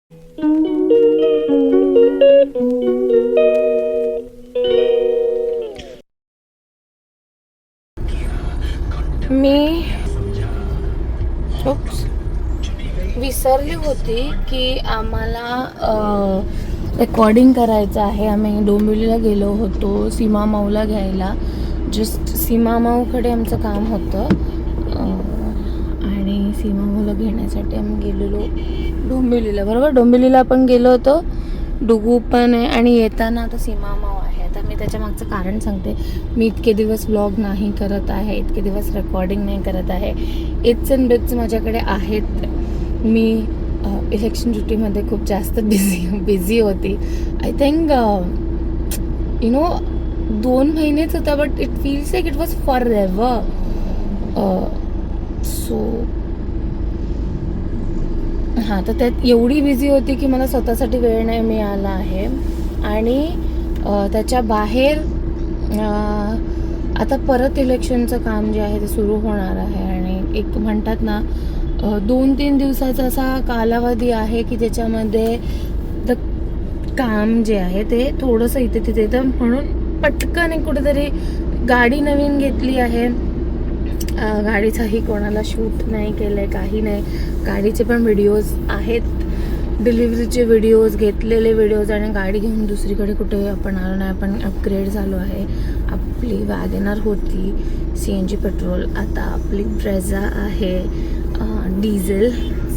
मी विसरली होती की आम्हाला रेकॉर्डिंग करायचं आहे. आम्ही डोंबिवलीला गेलो होतो सीमा माऊला घ्यायला. जस्ट सीमा माऊकडे आमचं काम होतं आणि सीमा माऊला घेण्यासाठी आम्ही गेलेलो डोंबिवलीला. बरोबर, डोंबिवलीला आपण गेलो होतो. डुगू पण आहे आणि येताना आता सीमा माऊ आहे. आता मी त्याच्या मागचं कारण सांगते. मी इतके दिवस व्लॉग नाही करत आहे, इतके दिवस रेकॉर्डिंग नाही करत आहे. इट्स अँड बिट्स माझ्याकडे आहेत. मी इलेक्शन ड्युटीमध्ये खूप जास्त बिझी होती. आय थिंक 2 महिनेच होता, but it feels like it was for ever. So हां, तर त्यात एवढी बिझी होती की मला स्वतःसाठी वेळ नाही मिळाला आहे. आणि त्याच्या बाहेर आता परत इलेक्शनचं काम जे आहे ते सुरू होणार आहे. आणि एक म्हणतात ना 2-3 दिवसाचा असा कालावधी आहे की त्याच्यामध्ये काम जे आहे ते थोडंसं इथे तिथे येतं. म्हणून पटकन एक कुठेतरी गाडी नवीन घेतली आहे. गाडीचाही कोणाला शूट नाही केलं आहे, काही नाही. गाडीचे पण व्हिडिओज आहेत, डिलिव्हरीचे व्हिडिओज, घेतलेले व्हिडिओज. आणि गाडी घेऊन दुसरीकडे कुठे आपण आलो नाही. आपण अपग्रेड झालो आहे. आपली वॅगनर होती CNG पेट्रोल, आता आपली ब्रेझा आहे diesel.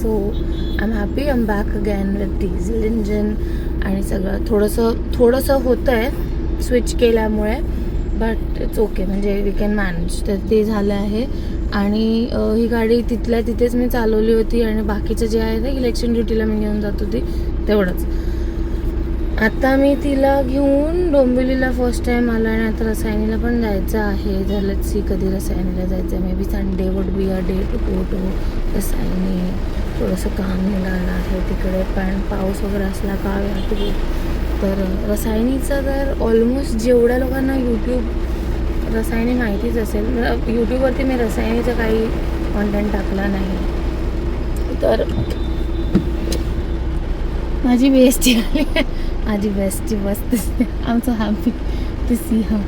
So I am happy, I am back again with diesel engine. आणि सगळं थोडंसं होतं आहे स्विच केल्यामुळे, बट इट्स ओके, म्हणजे वी कॅन मॅनेज. तर ते झालं आहे. आणि ही गाडी तिथल्या तिथेच मी चालवली होती. आणि बाकीचं जे आहे ते इलेक्शन ड्युटीला मी घेऊन जात होती तेवढंच. आता मी तिला घेऊन डोंबिवलीला फर्स्ट टाईम आला. आणि आता रसायनीला पण जायचं आहे. झालंच सी कधी रसायनीला जायचं आहे. Maybe Sunday would be a day to go to Rasayani. थोडंसं काम निघालं आहे तिकडे, पण पाऊस वगैरे असला का वाहतूक. तर रसायनीचं तर ऑलमोस्ट जेवढ्या लोकांना यूट्यूब रसायनी माहितीच असेल. यूट्यूबवरती मी रसायनीचं काही कॉन्टेंट टाकला नाही. तर माझी बेस्टी आली, माझी बेस्टी मस्त दिसते. I am so happy to see her.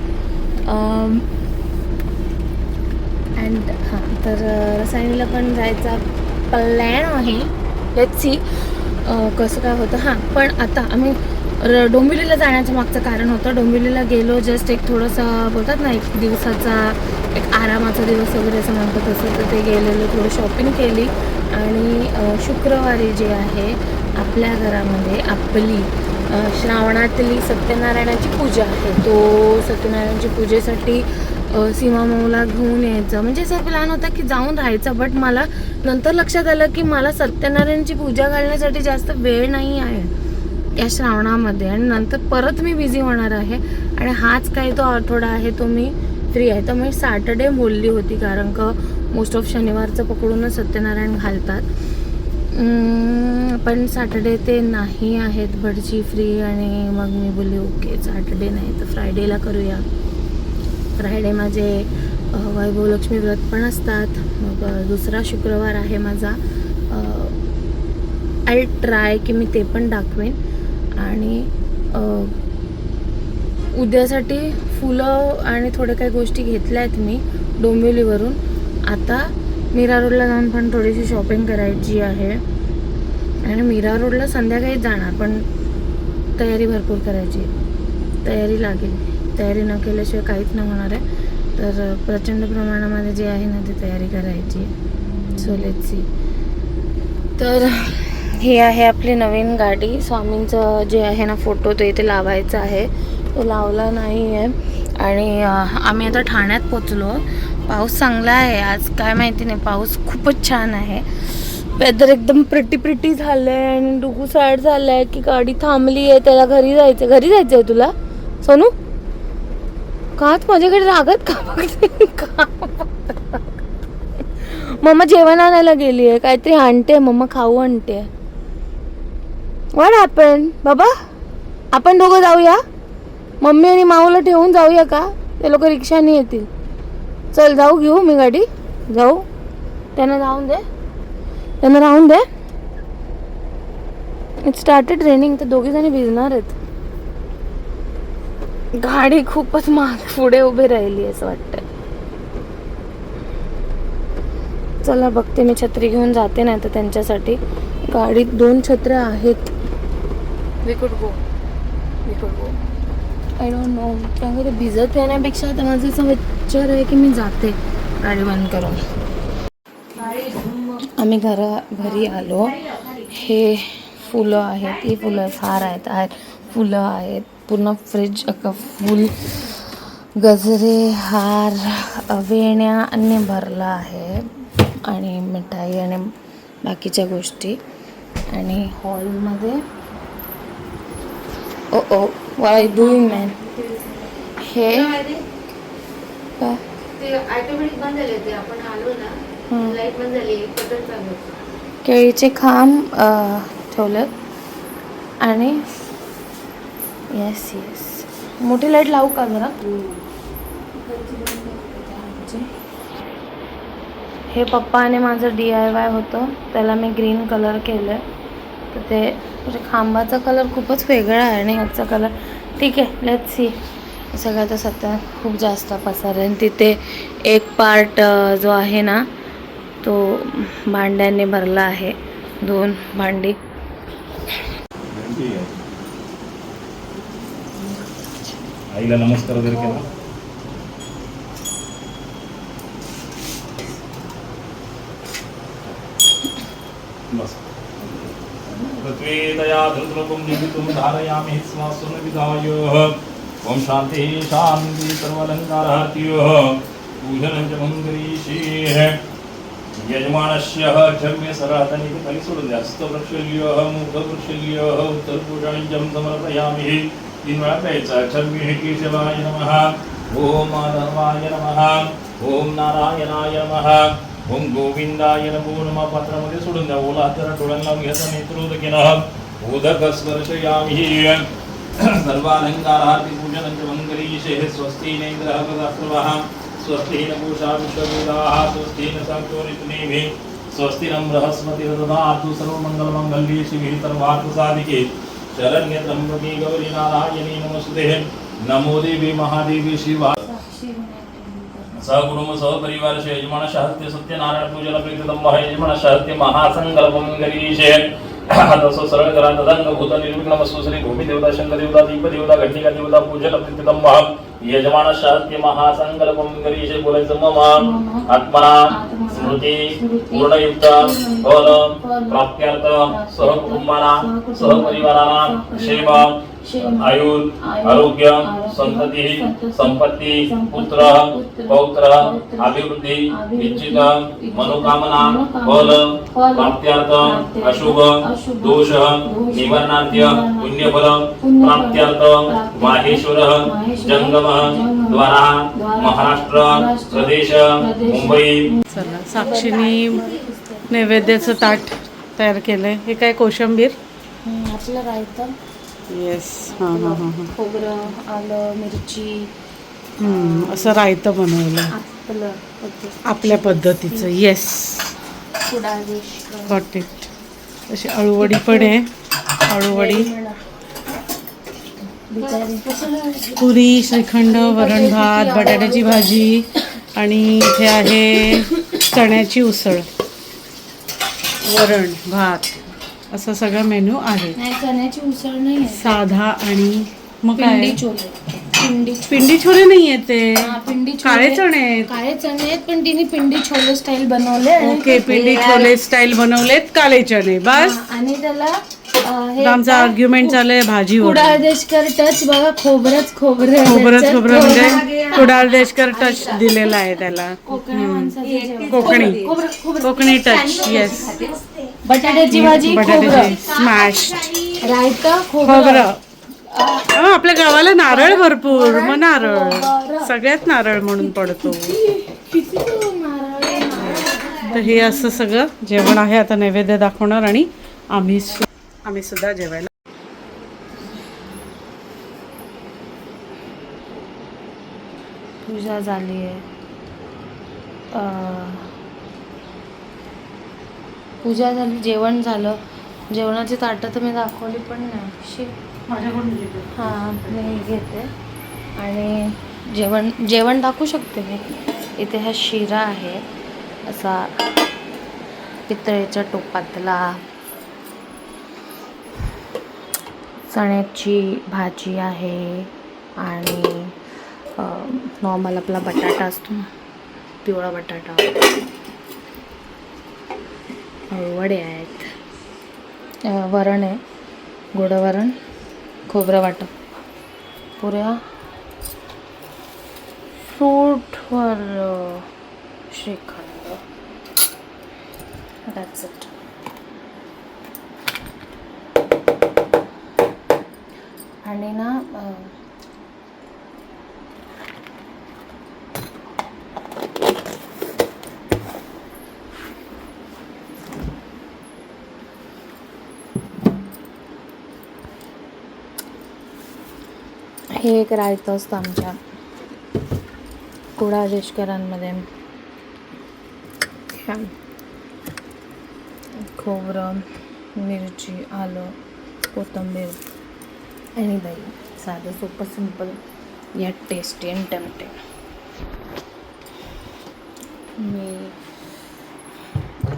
And हां, तर रसायनीला पण जायचा प्लॅन आहे. लेट्स सी कसं काय होतं. हां, पण आता आम्ही डोंबिवलीला जाण्याचं मागचं कारण होतं. डोंबिवलीला गेलो जस्ट एक थोडंसं बोलतात ना, एक दिवसाचा एक आरामाचा दिवस वगैरे असं म्हणतात तसं. तर ते गेलेलो, थोडं शॉपिंग केली. आणि शुक्रवारी जे आहे आपल्या घरामध्ये आपली श्रावणातली सत्यनारायणाची पूजा आहे. तो सत्यनारायणाची पूजेसाठी सीमा माऊला घेऊन यायचं म्हणजे असा प्लॅन होता की जाऊन राहायचं. बट मला नंतर लक्षात आलं की मला सत्यनारायणची पूजा घालण्यासाठी जास्त वेळ नाही आहे या श्रावणामध्ये. आणि नंतर परत मी बिझी होणार आहे. आणि हाच काही तो आठवडा आहे तो मी फ्री आहे. तर मी सॅटर्डे बोलली होती, कारण का मोस्ट ऑफ शनिवारचं पकडूनच सत्यनारायण घालतात. पण सॅटर्डे ते नाही आहेत भटजी फ्री. आणि मग मी बोलली ओके सॅटर्डे नाही तर फ्रायडेला करूया. फ्रायडे माझे वैभवलक्ष्मी व्रत पण असतात. मग दुसरा शुक्रवार आहे माझा. आय ट्राय की मी ते पण दाखवेन. आणि उद्यासाठी फुलं आणि थोड्या काही गोष्टी घेतल्या आहेत मी डोंबिवलीवरून. आता मीरा रोडला जाऊन पण थोडीशी शॉपिंग करायची आहे. आणि मीरा रोडला संध्याकाळी जाणार, पण तयारी भरपूर करायची. तयारी लागेल, तयारी न केल्याशिवाय काहीच नाही होणार आहे. तर प्रचंड प्रमाणामध्ये जे आहे ना ती तयारी करायची. So let's see. तर ही आहे आपली नवीन गाडी. स्वामींचं जे आहे ना फोटो तो इथे लावायचा आहे, तो लावला नाही आहे. आणि आम्ही आता ठाण्यात पोचलो. पाऊस चांगला आहे आज, काय माहिती नाही, पाऊस खूपच छान आहे. वेदर एकदम प्रिटी झालं आहे. आणि डुगू सॅड झालं आहे की गाडी थांबली आहे, त्याला घरी जायचं. घरी जायचं आहे तुला सोनू? काच माझ्याकडे रागत का? मम्मा जेवण आणायला गेली आहे, काहीतरी आणते मम्मा, खाऊ आणते. व्हॉट हॅपन बाबा? आपण दोघं जाऊया, मम्मी आणि माऊला ठेवून जाऊया का? ते लोक रिक्षाने येतील. चल जाऊ, घेऊ मी गाडी, जाऊ. त्यांना राहून दे, त्यांना राहून दे. इट स्टार्टेड रेनिंग, तर दोघी जणी भिजणार आहेत. गाडी खूपच माग पुढे उभी राहिली असं वाटतंय. चला बघते, मी छत्री घेऊन जाते, नाही तर त्यांच्यासाठी गाडीत 2 छत्र्या आहेत. We could go I don't know. कारण ते भिजत येण्यापेक्षा तर माझं असं विचार आहे की मी जाते गाडी बंद करून. आम्ही घरी आलो. हे फुलं आहेत, ही फुलं फार आहेत, फुलं आहेत. पूर्ण फ्रीज अख्खा फुल गजरे, हार, वेण्या आणि भरला आहे. आणि मिठाई आणि बाकीच्या गोष्टी. आणि हॉलमध्ये ओ वाय डुईंग मॅन. हे ते ऑटोमॅटिक बंद झाले होते, आपण आलो ना लाईट बंद झाली, बटन चालू होतं. केळीचे खांब ठेवलेत. आणि येस मोठी लाईट लावू का जरा. हे पप्पा आणि माझं DIY होतं, त्याला मी ग्रीन कलर केलं आहे. तर ते म्हणजे खांबाचा कलर खूपच वेगळा आहे आणि ह्याचा कलर ठीक आहे. Let's see. सगळं तर सध्या खूप जास्त पसार आहे. आणि तिथे एक पार्ट जो आहे ना तो भांड्यांनी भरला आहे. 2 भांडी. आईला नमस्कार वगैरे केला. बस. पृथ्वी दया धृतरूपं जीवितुं धारयामि श्वासं विधायोः. ओम शांति शांति सर्वालंकारहार्त्योः. पूजनं च मंगलीशेः. यजमानस्य क्षम्य सरातनिक फलिसुरं हस्तवृक्षल्योः मुखवृक्षल्योः उत्तरपूजाञ्जं समर्पयामि. 3 वेळा प्यायचा. क्षम्य केशवाय नमः. ओम माधवाय नमः. ओम नारायणाय नमः. ओम गोविंदाय नमो नमः. पात्रामध्ये सोडून द्या. ओला हाताला डोळ्यांना लावून घ्यायचा. नेत्रोदकेनः उदक स्पर्शयामि. सर्वालंकारहार्ति पूजनं च मंगलीशेः. स्वस्ति न इन्द्रः प्रजास्रवः. स्वस्ति न पूषा विश्ववेदाः. स्वस्ति न साक्षो ऋतुनेमिः. स्वस्ति न बृहस्पतिर्दधातु. सर्वमङ्गलमाङ्गल्ये शिवे सर्वार्थसाधिके शरण्ये त्र्यम्बके गौरी नारायणी नमोस्तुते. नमो देवी महादेवी शिवा. सहकुटुंब सहपरिवार यजमान शाहत्य सत्यनारायण पूजन प्रीतम यजमान शाहत्य महासंकल्पम गरीशे. तसं सरळ करा. तदंग भूत निर्विघ्न वस्तु श्री भूमी देवता शंकर देवता दीप देवता घंटिका देवता पूजन प्रीतम यजमान शाहत्य महासंकल्पम गरीशे. बोलायचं मम आत्मना स्मृती पूर्णयुक्त फल प्राप्त्यार्थ सहकुटुंबाना सहपरिवाराना क्षेम आयुर आरोग्य संतती संपत्ती पुत्र पौत्र अभिवृद्धी इच्छित मनोकामना फल प्राप्त्यार्थ अशुभ दोष निवारणार्थ पुण्यफल प्राप्त्यार्थ माहेश्वर जंगम द्वारा महाराष्ट्र प्रदेश मुंबई. चला, साक्षीने नैवेद्याचं ताट तयार केलंय. हे काय कोशिंबीर. आपलं रायतं. येस. हां हां हां हां. खोबरं, आलं, मिरची, असं रायतं बनवलं आपलं आपल्या पद्धतीचं. Yes, Kudal got it. अशी अळूवडी पण आहे. अळूवडी, पुरी, श्रीखंड, वरण भात, बटाट्याची भाजी आणि इथे आहे चण्याची उसळ, वरण भात, असं सगळं मेनू आहे. नाही, चण्याची उसळ नाही, साधा. आणि मग पिंडी काय, छोले. पिंडी छोले नाही आहेत ते, पिंडी काळे चणे आहेत. काळे चणे आहेत, पण तिने पिंडी छोले स्टाईल बनवले. ओके, पिंडी छोले स्टाईल बनवलेत, काळे चणे. बस. आणि त्याला आमचा आर्ग्युमेंट चालू भाजीवर. कुडाळ देशकर टच बघा. खोबरच खोबरं म्हणजे कुडाळ देशकर टच दिलेला आहे त्याला. कोकणी टच. येस. बटाट्याची भाजी, बटाट्याची स्मॅश, रायता, खोबरं. आपल्या गावाला नारळ भरपूर, मग नारळ सगळ्यात नारळ म्हणून पडतो. तर हे असं सगळं जेवण आहे. आता नैवेद्य दाखवणार आणि आम्ही सुद्धा जेवायला. पूजा झाली आहे. पूजा झाली, जेवण झालं. जेवणाची ताटं तर मी दाखवली पण नाही. माझ्याकडून घेते. हां मी घेते आणि जेवण दाखवू शकते मी. इथे हा शिरा आहे असा पितळेच्या टोपातला, चण्याची भाजी आहे आणि नॉर्मल आपला बटाटा असतो ना, पिवळा बटाटा, वडे आहेत, वरण आहे, गोडं वरण, खोबरं वाटप, पुऱ्या, फ्रूटवर श्रीखंड, दॅट्स इट. आणि ना हे एक रायतं असतं आमच्या कुडाळ देशकरांमध्ये. खोबरं, मिरची, आलं, कोथिंबीर आणि दही. साधं सोपं सिंपल या टेस्टी अँड टेम्पटिंग. मी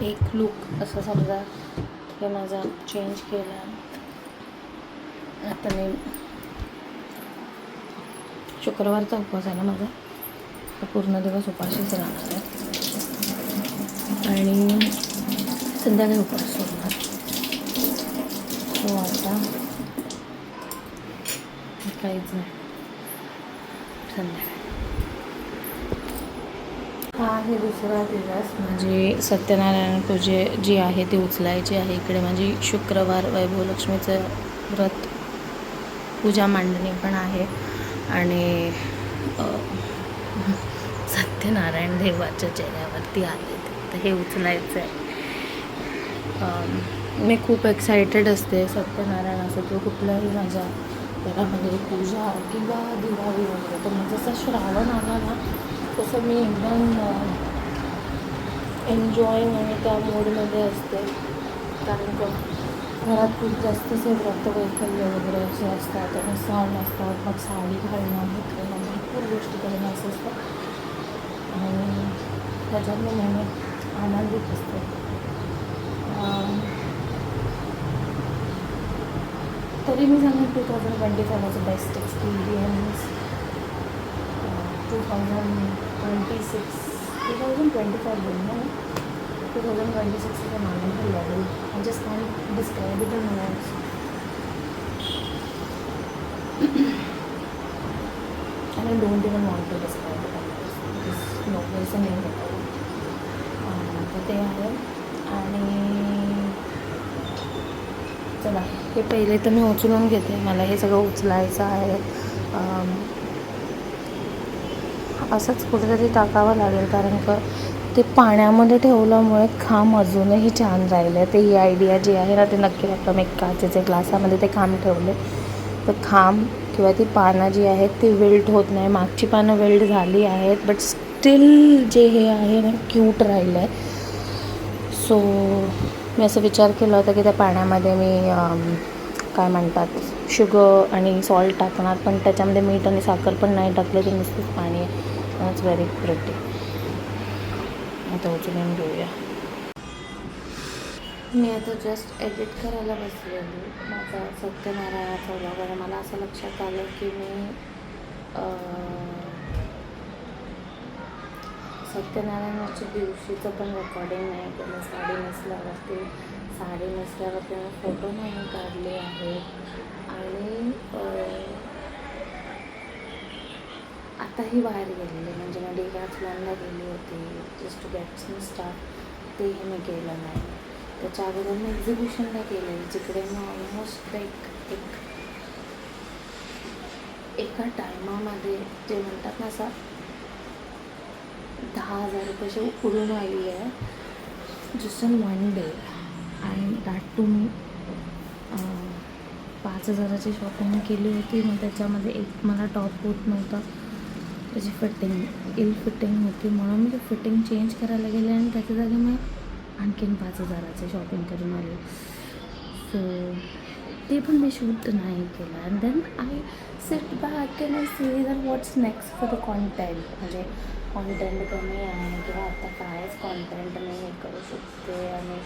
एक लुक असं समजा हे माझा चेंज केला. आता मी शुक्रवारचा उपवास आहे ना माझा, पूर्ण दिवस उपाशीच राहणार आहे आणि संध्याकाळी उपवास सोडणार. सो आता काहीच नाही, संध्याकाळी. हा आहे दुसरा दिवस. म्हणजे सत्यनारायण पूजे जी आहे ती उचलायची आहे. इकडे माझी शुक्रवार वैभवलक्ष्मीचं व्रत पूजा मांडणी पण आहे आणि सत्यनारायण देवाच्या चेहऱ्यावरती आले तर हे उचलायचं आहे. मी खूप एक्सायटेड असते. सत्यनारायण असं किंवा कुठल्याही माझ्या घरामध्ये पूजा किंवा दिवाळी वगैरे, तर मग जसं श्रावण आला ना तसं मी एकदम एन्जॉईंग आणि त्या मूडमध्ये असते. कारण का घरात खूप जास्तचे व्रत वैकल्य वगैरे असे असतात आणि सण असतात. मग साडी घालणं, घालणं, भरपूर गोष्टी करणं असं असतं आणि त्याच्यात मी नेहमी आनंदित असते. तरी मी सांगेन 2025 बेस्ट एक्सपिरियन्स. 2025 बोलणं 2026 is an another level. I just can't describe it in words. And I don't even want to describe it in words. Because no person in it. तर ते आहे. आणि चला हे पहिले तर मी उचलून घेते. मला हे सगळं उचलायचं आहे. असंच कुठेतरी टाकावं लागेल कारण का ते पाण्यामध्ये ठेवल्यामुळे खांब अजूनही छान राहिले. ते ही आयडिया जी आहे ना ते नक्की वाटतं. मी एक काचेच्या ग्लासामध्ये ते खांब ठेवले तर खांब किंवा ती पानं जी आहेत ती वेल्ट होत नाही. मागची पानं वेल्ट झाली आहेत बट स्टील जे हे आहे ना क्यूट राहिलं आहे. सो मी असं विचार केला होता की त्या पाण्यामध्ये मी काय म्हणतात शुगर आणि सॉल्ट टाकणार, पण त्याच्यामध्ये मीठ आणि साखर पण नाही टाकले. ते नुसतंच पाणी आहे. It's very pretty. आता उचलून घेऊया. मी आता जस्ट एडिट करायला बसलेली माझा सत्यनारायणाचा व्लॉग आणि मला असं लक्षात आलं की मी सत्यनारायणाच्या दिवशीचं पण रेकॉर्डिंग नाही केलं. साडी नेसल्यावरती मी फोटो नाही काढले आहेत आणि आताही बाहेर गेलेले म्हणजे मी डिकॅथलॉनला गेली होती just to get some stuff. तेही मी केलं नाही. त्याच्या अगोदर मी एक्झिबिशनला गेलेली जिकडे मी ऑलमोस्ट एका टायमामध्ये जे म्हणतात ना असा 10,000 रुपयाची उडून आली आहे जस्ट इन वन डे. आणि दॅट टू मी 5,000ची शॉपिंग केली होती. मग त्याच्यामध्ये एक मला टॉप होत नव्हता, त्याची फिटिंग फिटिंग होती म्हणून मी फिटिंग चेंज करायला गेले आणि त्याच्या जागी मी आणखीन 5,000ची शॉपिंग करून आली. सो ते पण मी शूट नाही केलं. And then I sit back and I see that what's next for the content. म्हणजे कॉन्टेंट कमी आहे किंवा आता कायच कॉन्टेंट मी हे करू शकते. आणि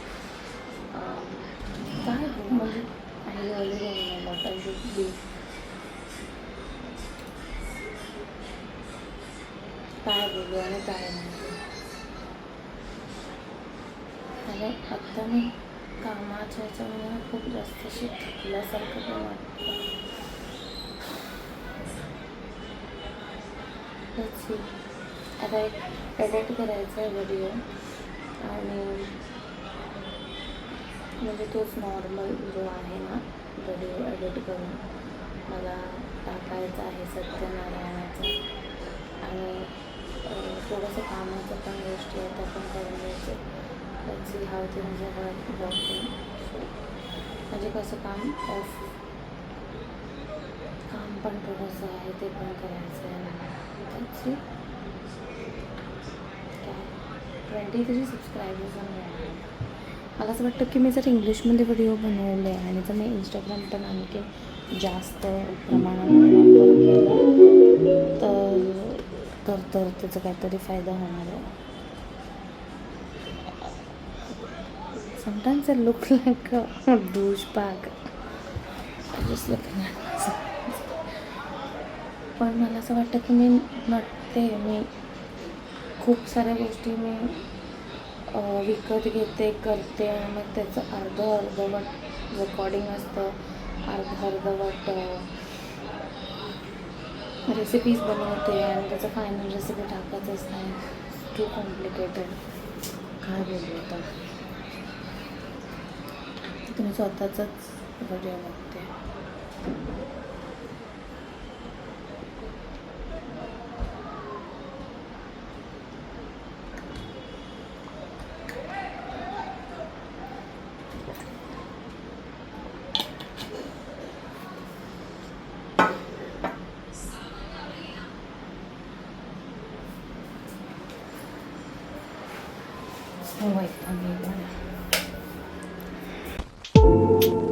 काय म्हणजे I really don't know what I should be. काय बोलू आणि काय नाही. आणि आत्ता मी कामाच्या ह्याच्यामुळे खूप जास्त अशी थकल्यासारखं पण वाटतं. आता एक एडिट करायचा आहे व्हिडिओ आणि म्हणजे तोच नॉर्मल जो आहे ना व्हिडिओ एडिट करून मला टाकायचा आहे सत्यनारायणाचा. आणि थोडंसं कामाचं पण गोष्टी आहेत त्या पण करून घ्यायचं. सी हाव ते वर्किंग. म्हणजे कसं काम पण थोडंसं आहे ते पण करायचं आहे. 23 सबस्क्रायबर्स आहे. मला असं वाटतं की मी जर इंग्लिशमध्ये व्हिडिओ बनवले आणि जर मी इंस्टाग्राम पण आणखी जास्त प्रमाणामध्ये वापर केला तर त्याचा काहीतरी फायदा होणार आहे. Sometimes I look like a douchebag. I just look at myself. पण मला असं वाटतं की मी नटते. मी खूप साऱ्या गोष्टी मी विकत घेते करते आणि मग त्याचं अर्धवट रेकॉर्डिंग असतं, अर्धवट रेसिपीज बनवते आणि त्याचं फायनल रेसिपी टाकायचंच नाही. Too complicated. काय बोलू आता. तुम्ही स्वतःचाच व्हिडिओ बघते. हो,